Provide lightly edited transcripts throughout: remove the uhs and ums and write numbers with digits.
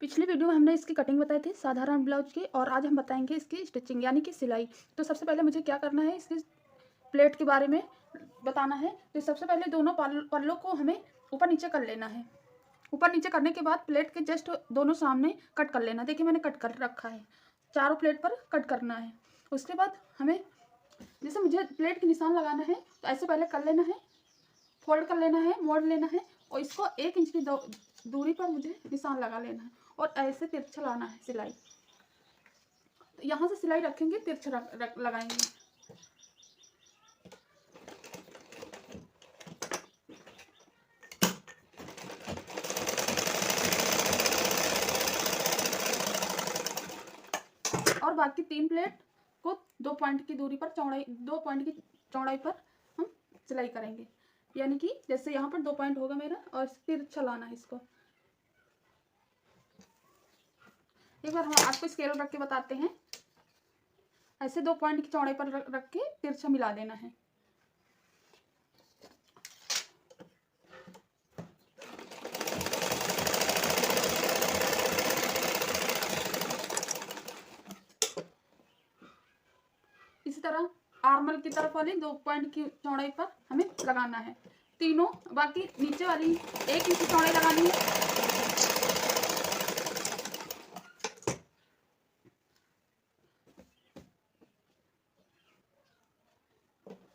पिछली वीडियो में हमने इसकी कटिंग बताई थी साधारण ब्लाउज की, और आज हम बताएंगे इसकी स्टिचिंग यानी कि सिलाई। तो सबसे पहले मुझे क्या करना है, इसकी प्लेट के बारे में बताना है। तो सबसे पहले दोनों पल्लों को हमें ऊपर नीचे कर लेना है। ऊपर नीचे करने के बाद प्लेट के जस्ट दोनों सामने कट कर लेना। देखिए मैंने कट कर रखा है, चारों प्लेट पर कट करना है। उसके बाद हमें जैसे मुझे प्लेट के निशान लगाना है तो ऐसे पहले कर लेना है, फोल्ड कर लेना है, मोड़ लेना है और इसको 1 इंच की दूरी पर मुझे निशान लगा लेना है और ऐसे तिरछा लाना है सिलाई। तो यहाँ से सिलाई रखेंगे, तिरछा लगाएंगे। और बाकी 3 प्लेट को 2 पॉइंट की दूरी पर चौड़ाई 2 पॉइंट की चौड़ाई पर हम सिलाई करेंगे। यानी कि जैसे यहाँ पर 2 पॉइंट होगा मेरा और तिरछा लाना है इसको। एक बार हम आपको स्केल रख के बताते हैं। ऐसे 2 पॉइंट की चौड़ाई पर रख के तिरछा मिला देना है। इसी तरह आर्मल की तरफ वाली 2 पॉइंट की चौड़ाई पर हमें लगाना है तीनों। बाकी नीचे वाली 1 इंच की चौड़ाई लगानी है।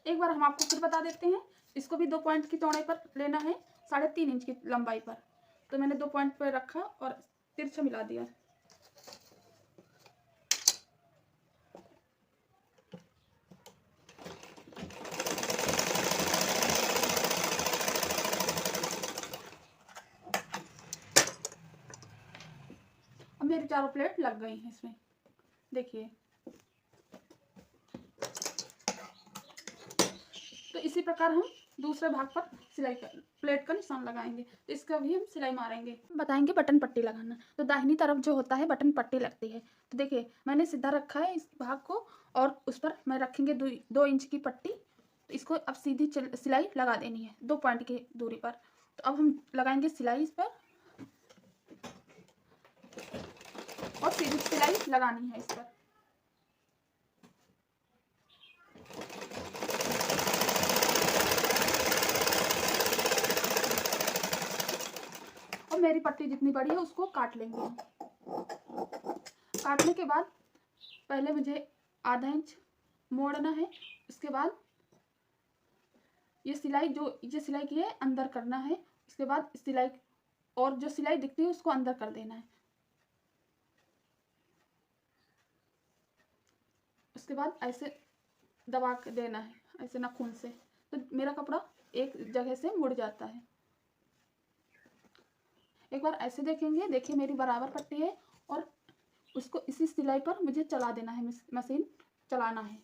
एक बार हम आपको फिर बता देते हैं। इसको भी 2 पॉइंट की चौड़ाई पर लेना है, 3.5 इंच की लंबाई पर। तो मैंने 2 पॉइंट पर रखा और तिरछा मिला दिया। अब मेरी चारों प्लेट लग गई हैं इसमें, देखिए। तो इसी प्रकार हम दूसरे भाग पर सिलाई प्लेट का निशान लगाएंगे। तो इसका भी हम सिलाई मारेंगे। बताएंगे बटन पट्टी लगाना। तो दाहिनी तरफ जो होता है बटन पट्टी लगती है। तो देखिए मैंने सीधा रखा है इस भाग को और उस पर मैं रखेंगे 2 इंच की पट्टी। तो इसको अब सीधी सिलाई लगा देनी है 2 पॉइंट की दूरी पर। तो अब हम लगाएंगे सिलाई इस पर और सीधी सिलाई लगानी है इस पर। और मेरी पट्टी जितनी बड़ी है उसको काट लेंगे। काटने के बाद पहले मुझे आधा इंच मोड़ना है। उसके बाद ये सिलाई की है अंदर करना है। उसके बाद सिलाई और जो सिलाई दिखती है उसको अंदर कर देना है। उसके बाद ऐसे दबा के देना है, ऐसे नाखून से। तो मेरा कपड़ा एक जगह से मुड़ जाता है। एक बार ऐसे देखेंगे, देखिए मेरी बराबर पट्टी है और उसको इसी सिलाई पर मुझे चला देना है, मशीन चलाना है।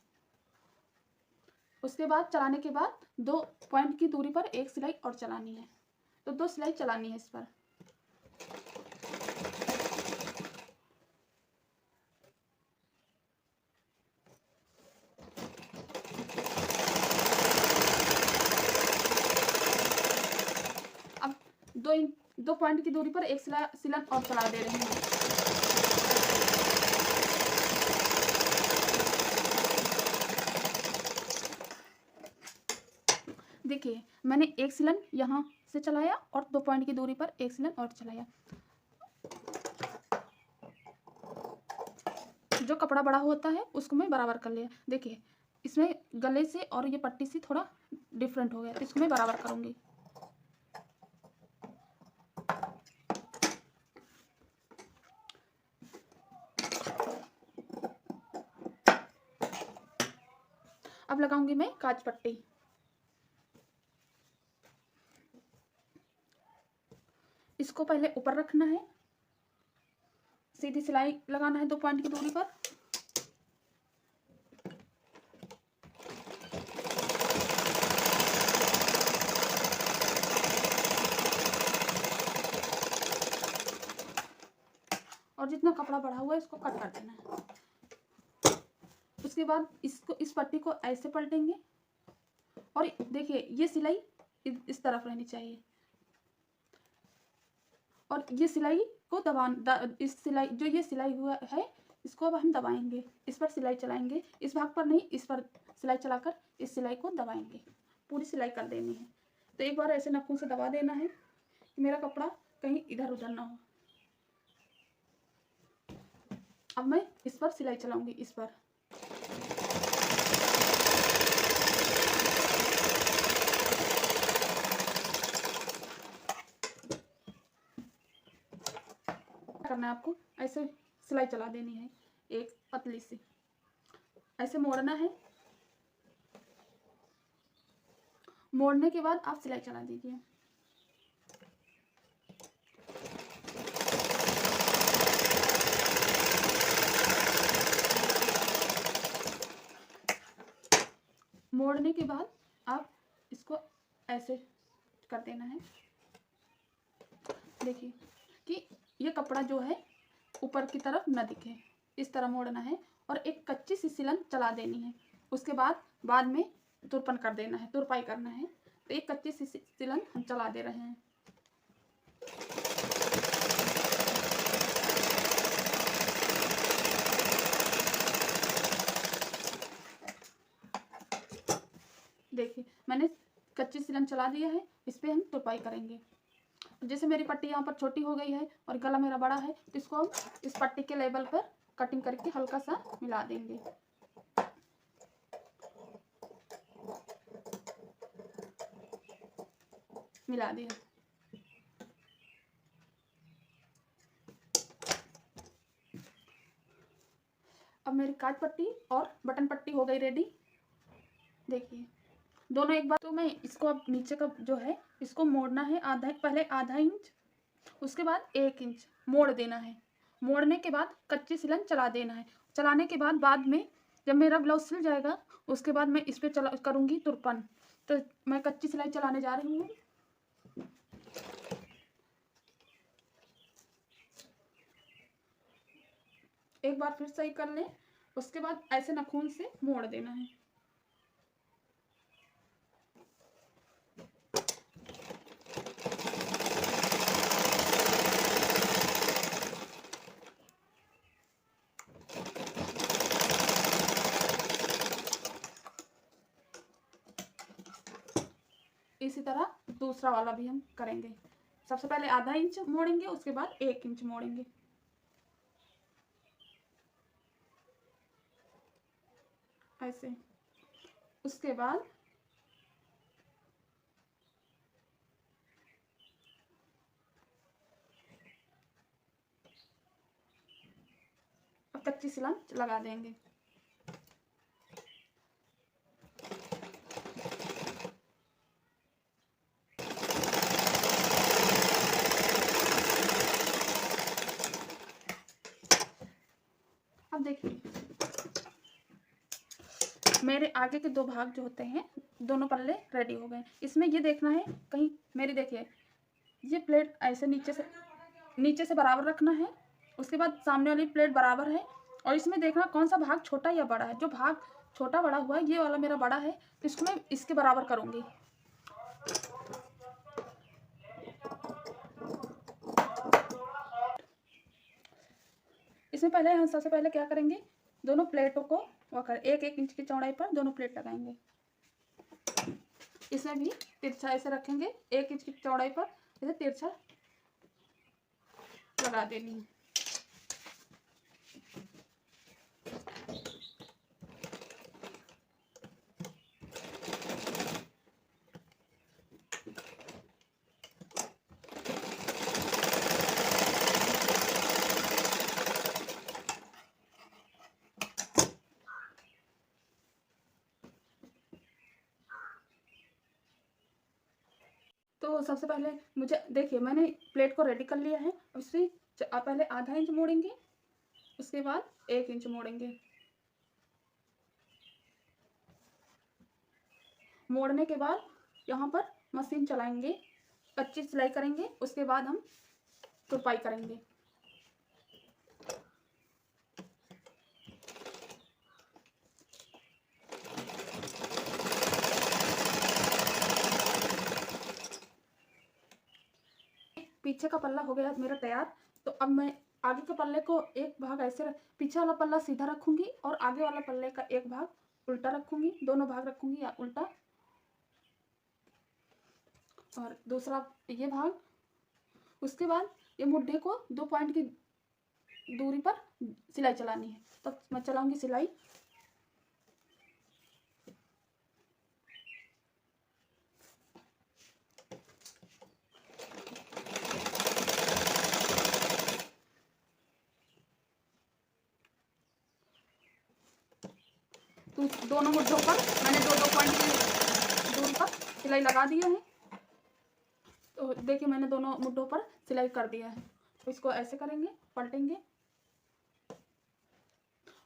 उसके बाद चलाने के बाद 2 पॉइंट की दूरी पर एक सिलाई और चलानी है। तो 2 सिलाई चलानी है इस पर। अब 2 पॉइंट की दूरी पर एक सिलन और चला दे रहे हैं। देखिए मैंने एक सिलन यहाँ से चलाया और 2 पॉइंट की दूरी पर एक सिलन और चलाया। जो कपड़ा बड़ा होता है उसको मैं बराबर कर लिया। देखिए इसमें गले से और ये पट्टी से थोड़ा डिफरेंट हो गया, तो इसको मैं बराबर करूँगी। अब लगाऊंगी मैं काज पट्टी। इसको पहले ऊपर रखना है, सीधी सिलाई लगाना है 2 पॉइंट की दूरी पर। और जितना कपड़ा बढ़ा हुआ है इसको कट कर देना है। उसके बाद इस पट्टी को ऐसे पलटेंगे और देखिए ये सिलाई इस तरफ रहनी चाहिए और ये सिलाई को इस सिलाई जो ये सिलाई हुआ है इसको अब हम दबाएंगे, इस पर सिलाई चलाएंगे, इस भाग पर नहीं, इस पर सिलाई चलाकर इस सिलाई को दबाएंगे, पूरी सिलाई कर देनी है। तो एक बार ऐसे नाखून से दबा देना है कि मेरा कपड़ा कहीं इधर उधर ना हो। अब मैं इस पर सिलाई चलाऊंगी, इस पर करना है आपको, ऐसे सिलाई चला देनी है, एक पतली सी ऐसे मोड़ना है। मोड़ने के बाद आप सिलाई चला दीजिए। मोड़ने के बाद आप इसको ऐसे कर देना है। देखिए कि ये कपड़ा जो है ऊपर की तरफ न दिखे, इस तरह मोड़ना है और एक कच्ची सी सिलन चला देनी है। उसके बाद में तुरपन कर देना है, तुरपाई करना है। तो एक कच्ची सी सिलन हम चला दे रहे हैं। देखिए मैंने कच्ची सिलन चला दिया है, इस पर हम तुरपाई करेंगे। जैसे मेरी पट्टी यहाँ पर छोटी हो गई है और गला मेरा बड़ा है, तो इसको हम इस पट्टी के लेवल पर कटिंग करके हल्का सा मिला देंगे। मिला दिया। अब मेरी काज पट्टी और बटन पट्टी हो गई रेडी। देखिए दोनों एक बार। तो मैं इसको अब नीचे का जो है इसको मोड़ना है पहले आधा इंच, उसके बाद 1 इंच मोड़ देना है। मोड़ने के बाद कच्ची सिलन चला देना है। चलाने के बाद में जब मेरा ब्लाउज सिल जाएगा उसके बाद मैं इस पर करूँगी तुरपन। तो मैं कच्ची सिलाई चलाने जा रही हूँ। एक बार फिर सही कर लें, उसके बाद ऐसे नाखून से मोड़ देना है। इसी तरह दूसरा वाला भी हम करेंगे। सबसे पहले आधा इंच मोड़ेंगे, उसके बाद 1 इंच मोड़ेंगे। ऐसे उसके बाद अब कच्ची सिलाई लगा देंगे। अब देखिए मेरे आगे के 2 भाग जो होते हैं दोनों पल्ले रेडी हो गए। इसमें ये देखना है कहीं मेरी, देखिए ये प्लेट ऐसे नीचे से बराबर रखना है। उसके बाद सामने वाली प्लेट बराबर है और इसमें देखना कौन सा भाग छोटा या बड़ा है। जो भाग छोटा बड़ा हुआ है ये वाला मेरा बड़ा है, तो इसको मैं इसके बराबर करूँगी। इसमें पहले हम सबसे पहले क्या करेंगे, दोनों प्लेटों को 1-1 इंच की चौड़ाई पर दोनों प्लेट लगाएंगे। इसमें भी तिरछा ऐसे रखेंगे, 1 इंच की चौड़ाई पर ऐसे तिरछा लगा देनी है। तो सबसे पहले मुझे देखिए मैंने प्लेट को रेडी कर लिया है। उससे पहले आधा इंच मोड़ेंगे, उसके बाद 1 इंच मोड़ेंगे। मोड़ने के बाद यहाँ पर मशीन चलाएंगे, कच्ची सिलाई करेंगे, उसके बाद हम तुरपाई करेंगे। पीछे का पल्ला हो गया मेरा तैयार। तो अब मैं आगे के पल्ले को एक भाग ऐसे पीछे वाला पल्ला सीधा रखूँगी और आगे वाला पल्ले का एक भाग उल्टा रखूँगी, दोनों भाग रखूँगी या उल्टा, और दूसरा ये भाग। उसके बाद ये मुड्ढे को 2 पॉइंट की दूरी पर सिलाई चलानी है। तब मैं चलाऊँगी सिलाई। तो दोनों मुड्ढों पर मैंने 2-2 पॉइंट की दूरी पर सिलाई लगा दिया है। तो देखिए मैंने दोनों मुड्ढों पर सिलाई कर दिया है। तो इसको ऐसे करेंगे, पलटेंगे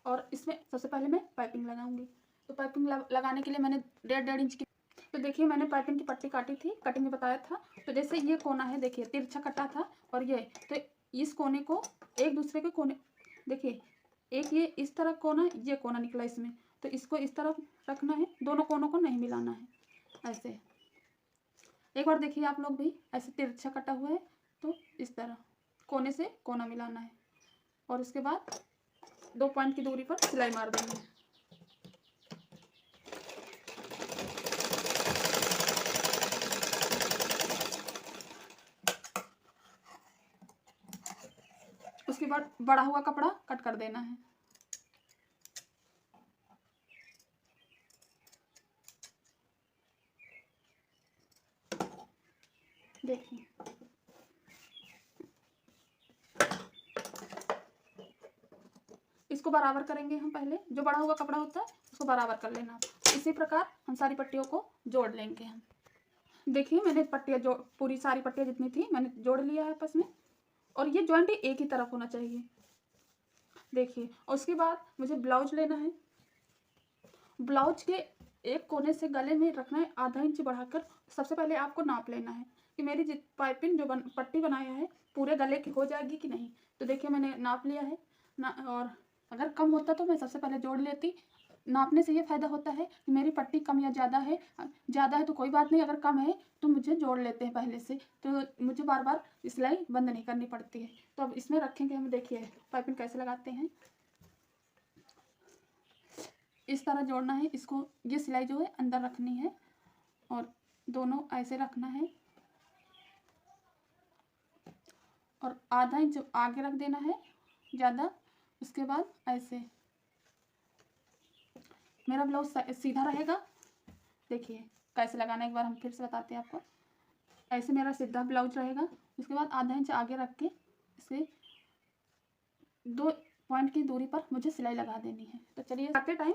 और इसमें सबसे पहले मैं पाइपिंग लगाऊंगी। तो पाइपिंग लगाने के लिए मैंने 1.5 इंच की, तो देखिए मैंने पाइपिंग की पट्टी काटी थी, कटिंग में बताया था। तो जैसे ये कोना है, देखिए तिरछा कटा था और ये, तो इस कोने को एक दूसरे के कोने, देखिए एक ये इस तरह कोना, ये कोना निकला इसमें, तो इसको इस तरफ रखना है, दोनों कोनों को नहीं मिलाना है। ऐसे एक बार देखिए आप लोग भी, ऐसे तिरछा कटा हुआ है तो इस तरह कोने से कोना मिलाना है और उसके बाद 2 पॉइंट की दूरी पर सिलाई मार देंगे। उसके बाद बड़ा हुआ कपड़ा कट कर देना है। देखिए इसको बराबर करेंगे हम, पहले जो बड़ा हुआ कपड़ा होता है उसको बराबर कर लेना। इसी प्रकार हम सारी पट्टियों को जोड़ लेंगे हम। देखिए मैंने पट्टियाँ जो पूरी सारी पट्टियाँ जितनी थी मैंने जोड़ लिया है आपस में, और ये जॉइंट एक ही तरफ होना चाहिए। देखिए उसके बाद मुझे ब्लाउज लेना है। ब्लाउज के एक कोने से गले में रखना है आधा इंच बढ़ाकर। सबसे पहले आपको नाप लेना है कि मेरी पाइपिंग जो पट्टी बनाया है पूरे गले की हो जाएगी कि नहीं। तो देखिए मैंने नाप लिया है ना, और अगर कम होता तो मैं सबसे पहले जोड़ लेती। नापने से ये फ़ायदा होता है कि मेरी पट्टी कम या ज़्यादा है, ज़्यादा है तो कोई बात नहीं, अगर कम है तो मुझे जोड़ लेते हैं पहले से, तो मुझे बार बार सिलाई बंद नहीं करनी पड़ती है। तो अब इसमें रखेंगे हम, देखिए पाइपिंग कैसे लगाते हैं। इस तरह जोड़ना है इसको, ये सिलाई जो है अंदर रखनी है और दोनों ऐसे रखना है और आधा इंच आगे रख देना है ज़्यादा। उसके बाद ऐसे मेरा ब्लाउज सीधा रहेगा। देखिए कैसे लगाना है एक बार हम फिर से बताते हैं आपको। ऐसे मेरा सीधा ब्लाउज रहेगा। उसके बाद आधा इंच आगे रख के इसे 2 पॉइंट की दूरी पर मुझे सिलाई लगा देनी है। तो चलिए आते टाइम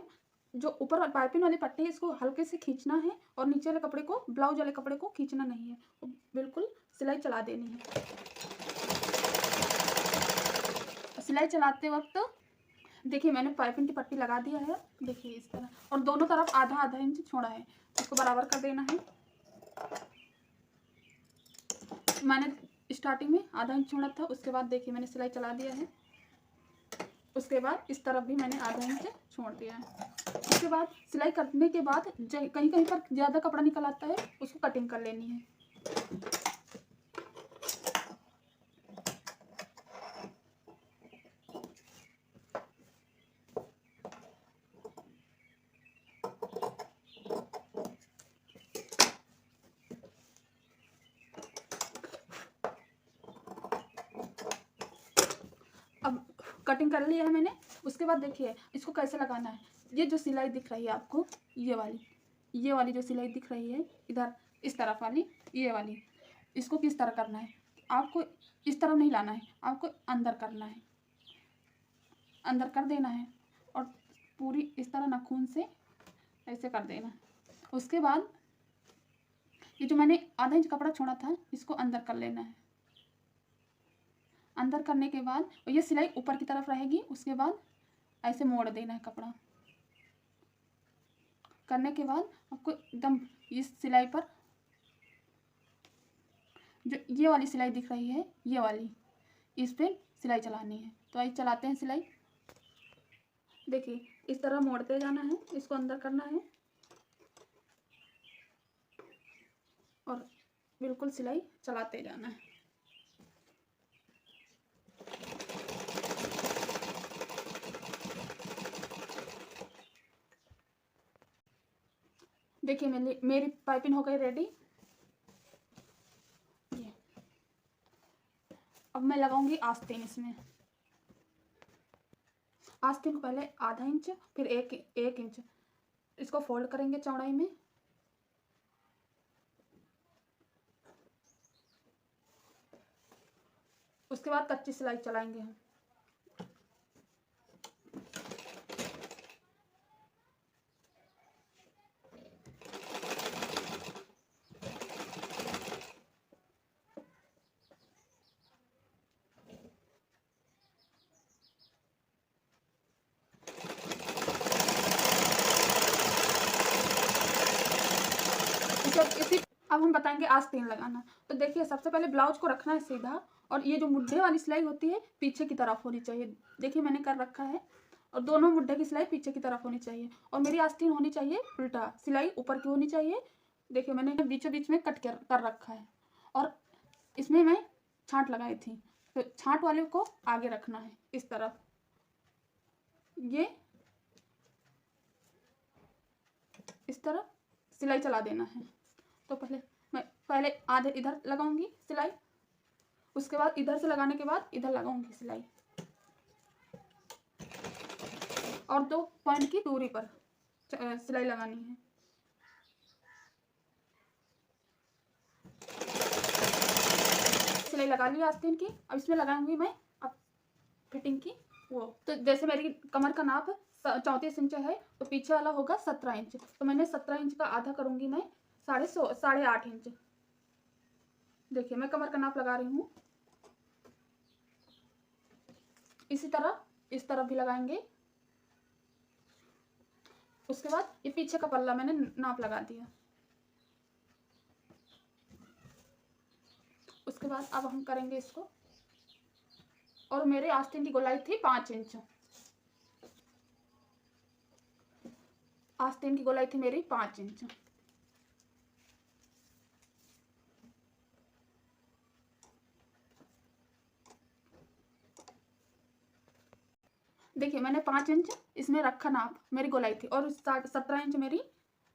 जो ऊपर पाइपिंग वाली पट्टी है इसको हल्के से खींचना है और नीचे वाले कपड़े को, ब्लाउज वाले कपड़े को खींचना नहीं है, तो बिल्कुल सिलाई चला देनी है। सिलाई चलाते वक्त देखिए मैंने पाइपिंग की पट्टी लगा दिया है, देखिए इस तरह, और दोनों तरफ आधा आधा इंच छोड़ा है, इसको बराबर कर देना है। मैंने स्टार्टिंग में आधा इंच छोड़ा था, उसके बाद देखिए मैंने सिलाई चला दिया है। उसके बाद इस तरफ भी मैंने आधा इंच छोड़ दिया है। उसके बाद सिलाई करने के बाद कहीं कहीं पर ज़्यादा कपड़ा निकल आता है, उसको कटिंग कर लेनी है। अब कटिंग कर लिया है मैंने। उसके बाद देखिए इसको कैसे लगाना है। ये जो सिलाई दिख रही है आपको, ये वाली जो सिलाई दिख रही है इधर इस तरफ वाली, ये वाली, इसको किस तरह करना है, आपको इस तरफ नहीं लाना है, आपको अंदर करना है, अंदर कर देना है और पूरी इस तरह नाखून से ऐसे कर देना। उसके बाद ये जो मैंने आधा इंच कपड़ा छोड़ा था इसको अंदर कर लेना है। अंदर करने के बाद ये सिलाई ऊपर की तरफ रहेगी। उसके बाद ऐसे मोड़ देना है कपड़ा। करने के बाद आपको एकदम इस सिलाई पर जो ये वाली सिलाई दिख रही है, ये वाली, इस पे सिलाई चलानी है। तो आइए चलाते हैं सिलाई। देखिए इस तरह मोड़ते जाना है, इसको अंदर करना है और बिल्कुल सिलाई चलाते जाना है। देखिए मेरी पाइपिंग हो गई रेडी। ये अब मैं लगाऊंगी आस्तीन। इसमें आस्तीन को पहले आधा इंच फिर एक इंच इसको फोल्ड करेंगे चौड़ाई में। उसके बाद कच्ची सिलाई चलाएंगे हम। अब हम बताएंगे आस्तीन लगाना। तो देखिए सबसे पहले ब्लाउज को रखना है सीधा, और ये जो मुड्ढे वाली सिलाई होती है पीछे की तरफ होनी चाहिए। देखिए मैंने कर रखा है, और दोनों मुड्ढे की सिलाई पीछे की तरफ होनी चाहिए, और मेरी आस्तीन होनी चाहिए उल्टा, सिलाई ऊपर की होनी चाहिए। देखिए मैंने बीचों बीच में कट कर रखा है, और इसमें मैं छांट लगाई थी, तो छांट वाले को आगे रखना है इस तरफ। ये इस तरफ सिलाई चला देना है। तो पहले आधे इधर लगाऊंगी सिलाई, उसके बाद इधर से लगाने के बाद इधर लगाऊंगी सिलाई, और 2 पॉइंट की दूरी पर सिलाई लगानी है। सिलाई लगा ली आस्तीन की। अब इसमें लगाऊंगी मैं अब फिटिंग की वो। तो जैसे मेरी कमर का नाप 34 इंच है, तो पीछे वाला होगा 17 इंच, तो मैंने 17 इंच का आधा करूंगी मैं 8.5 इंच। देखिए मैं कमर का नाप लगा रही हूँ। इसी तरह इस तरफ भी लगाएंगे। उसके बाद ये पीछे का पल्ला मैंने नाप लगा दिया। उसके बाद अब हम करेंगे इसको, और मेरे आस्तीन की गोलाई थी 5 इंच। आस्तीन की गोलाई थी मेरी 5 इंच। देखिए मैंने 5 इंच इसमें रखा नाप, मेरी गोलाई थी, और 17 इंच मेरी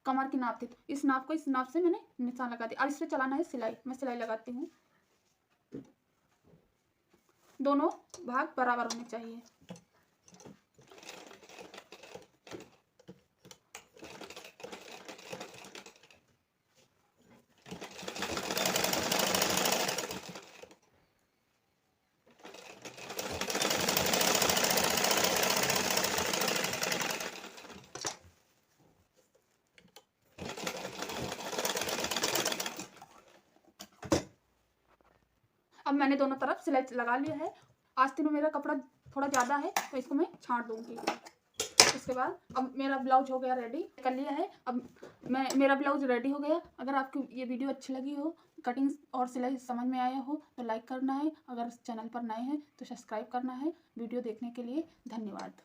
कमर की नाप थी। तो इस नाप को इस नाप से मैंने निशान लगा दिया। अब इस पे चलाना है सिलाई। मैं सिलाई लगाती हूँ। दोनों भाग बराबर होने चाहिए। अब मैंने दोनों तरफ सिलाई लगा लिया है। आस्तीन में मेरा कपड़ा थोड़ा ज़्यादा है, तो इसको मैं छांट दूंगी। उसके बाद अब मेरा ब्लाउज हो गया रेडी, कर लिया है। अब मेरा ब्लाउज रेडी हो गया। अगर आपको ये वीडियो अच्छी लगी हो, कटिंग और सिलाई समझ में आया हो, तो लाइक करना है। अगर चैनल पर नए हैं तो सब्सक्राइब करना है। वीडियो देखने के लिए धन्यवाद।